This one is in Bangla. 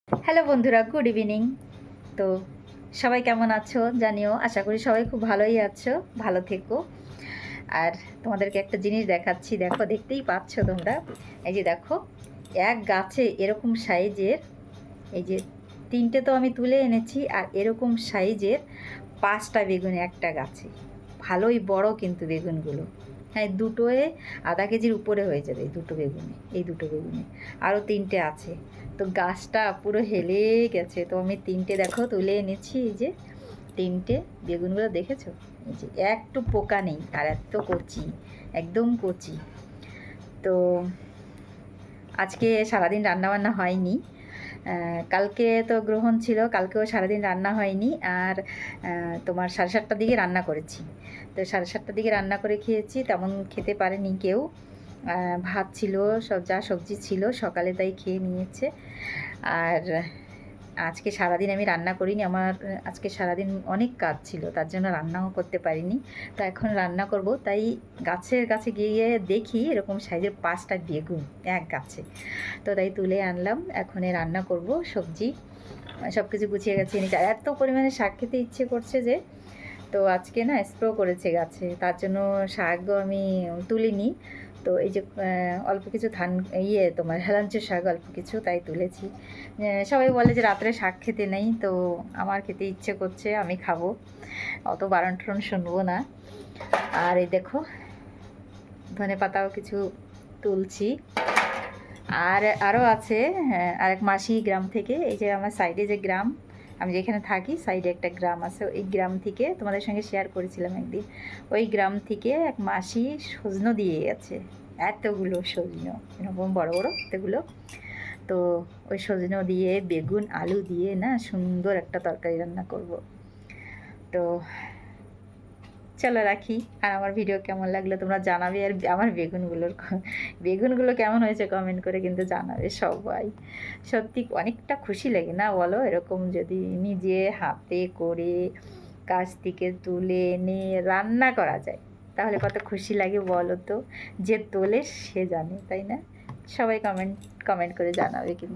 হ্যালো বন্ধুরা, গুড ইভিনিং। তো সবাই কেমন আছো জানিও। আশা করি সবাই খুব ভালোই আছো, ভালো থেকো। আর তোমাদেরকে একটা জিনিস দেখাচ্ছি, দেখো, দেখতেই পাচ্ছ তোমরা। এই যে দেখো, এক গাছে এরকম সাইজের, এই যে তিনটে তো আমি তুলে এনেছি, আর এরকম সাইজের 5টা বেগুন একটা গাছে। ভালোই বড় কিন্তু বেগুনগুলো। হ্যাঁ, দুটোয় আধা কেজির উপরে হয়ে যাবে এই দুটো বেগুনে, এই দুটো বেগুনে। আরও তিনটে আছে। তো গাছটা পুরো হেলে গেছে। তো আমি তিনটে দেখো তুলে এনেছি। এই যে তিনটে বেগুনগুলো দেখেছো, এই যে একটু পোকা নেই, আর এত কচি, একদম কচি। তো আজকে সারাদিন রান্নাবান্না হয়নি। কালকে তো গ্রহণ ছিল, কালকেও সারাদিন রান্না হয়নি। আর তোমার 7:30টার দিকে রান্না করেছি। তো 7:30টার দিকে রান্না করে খেয়েছি, তেমন খেতে পারেনি কেউ। ভাত ছিল, সব যা সবজি ছিল সকালে তাই খেয়ে নিয়েছে। আর আজকে সারাদিন আমি রান্না করিনি, আমার আজকে সারাদিন অনেক কাজ ছিল, তার জন্য রান্নাও করতে পারিনি। তো এখন রান্না করব, তাই গাছের কাছে গিয়ে দেখি এরকম সাইজের 5টা বেগুন এক গাছে। তো তাই তুলে আনলাম, এখন রান্না করব সবজি। সব কিছু গুছিয়ে গেছে এনেছি। আর এত পরিমাণে শাক খেতে ইচ্ছে করছে যে, তো আজকে না স্প্রে করেছে গাছে, তার জন্য শাকও আমি তুলিনি। তো এই যে অল্প কিছু তোমার হেলাঞ্চের শাক অল্প কিছু তাই তুলেছি। সবাই বলে যে রাত্রে শাক খেতে নেই, তো আমার খেতে ইচ্ছে করছে, আমি খাবো, অত বারণ টারণ শুনবো না। আর এই দেখো, ধনে পাতাও কিছু তুলছি। আর আরও আছে, হ্যাঁ, আরেক মাসি গ্রাম থেকে, এই যে আমার সাইডে যে গ্রাম, আমি যেখানে থাকি সাইডে একটা গ্রাম আছে, ওই গ্রাম থেকে তোমাদের সঙ্গে শেয়ার করেছিলাম একদিন। ওই গ্রাম থেকে এক মাসি সজনো দিয়ে গেছে, এতগুলো সজনো, এরকম বড় বড় এতগুলো। তো ওই সজনো দিয়ে বেগুন আলু দিয়ে না সুন্দর একটা তরকারি রান্না করব। তো চলো রাখি। আর আমার ভিডিও কেমন লাগলো তোমরা জানাবে। আর আমার বেগুনগুলো কেমন হয়েছে কমেন্ট করে কিন্তু জানাবে সবাই। সত্যি অনেকটা খুশি লাগে না বলো, এরকম যদি নিজে হাতে করে গাছ থেকে তুলে এনে রান্না করা যায়, তাহলে কত খুশি লাগে বলো তো। যে তোলে সে জানে, তাই না? সবাই কমেন্ট কমেন্ট করে জানাবে কিন্তু।